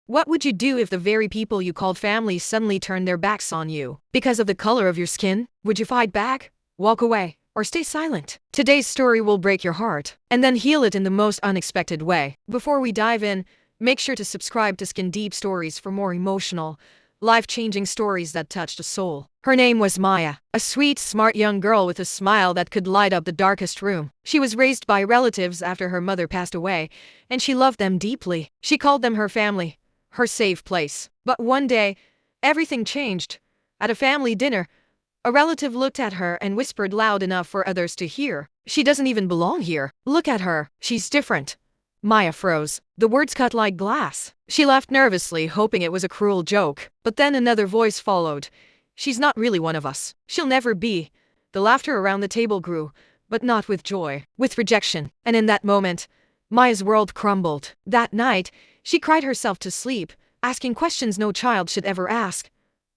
What would you do if the very people you called family suddenly turned their backs on you? Because of the color of your skin? Would you fight back, walk away, or stay silent? Today's story will break your heart, and then heal it in the most unexpected way. Before we dive in, make sure to subscribe to Skin Deep Stories for more emotional, life-changing stories that touch the soul. Her name was Maya, a sweet, smart young girl with a smile that could light up the darkest room. She was raised by relatives after her mother passed away, and she loved them deeply. She called them her family, her safe place. But one day, everything changed. At a family dinner, a relative looked at her and whispered loud enough for others to hear, "She doesn't even belong here. Look at her. She's different." Maya froze. The words cut like glass. She laughed nervously, hoping it was a cruel joke. But then another voice followed. "She's not really one of us. She'll never be." The laughter around the table grew, but not with joy, with rejection. And in that moment, Maya's world crumbled. That night, she cried herself to sleep, asking questions no child should ever ask.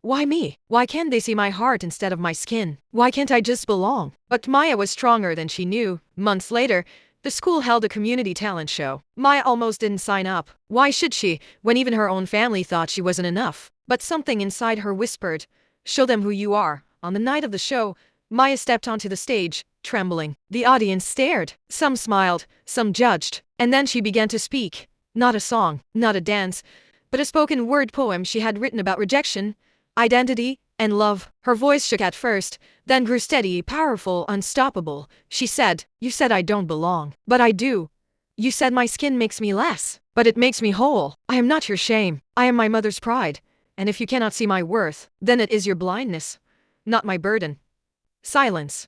Why me? Why can't they see my heart instead of my skin? Why can't I just belong? But Maya was stronger than she knew. Months later, the school held a community talent show. Maya almost didn't sign up. Why should she, when even her own family thought she wasn't enough? But something inside her whispered, "Show them who you are." On the night of the show, Maya stepped onto the stage, trembling. The audience stared. Some smiled, some judged. And then she began to speak. Not a song, not a dance, but a spoken word poem she had written about rejection, identity, and love. Her voice shook at first, then grew steady, powerful, unstoppable. She said, "You said I don't belong, but I do. You said my skin makes me less, but it makes me whole. I am not your shame. I am my mother's pride. And if you cannot see my worth, then it is your blindness, not my burden." Silence.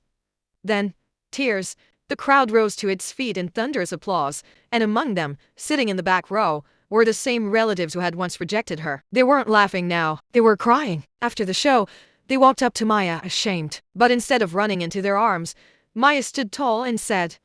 Then, tears. The crowd rose to its feet in thunderous applause, and among them, sitting in the back row, were the same relatives who had once rejected her. They weren't laughing now, they were crying. After the show, they walked up to Maya, ashamed. But instead of running into their arms, Maya stood tall and said,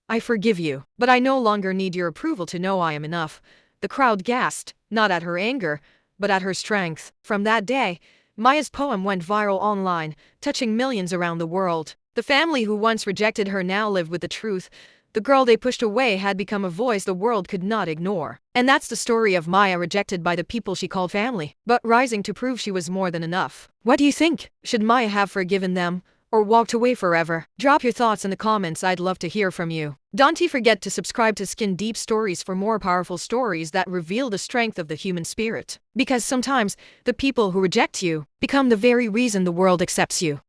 "I forgive you, but I no longer need your approval to know I am enough." The crowd gasped, not at her anger, but at her strength. From that day, Maya's poem went viral online, touching millions around the world. The family who once rejected her now lived with the truth. The girl they pushed away had become a voice the world could not ignore. And that's the story of Maya, rejected by the people she called family, but rising to prove she was more than enough. What do you think? Should Maya have forgiven them, or walked away forever? Drop your thoughts in the comments, I'd love to hear from you. Don't forget to subscribe to Skin Deep Stories for more powerful stories that reveal the strength of the human spirit. Because sometimes, the people who reject you become the very reason the world accepts you.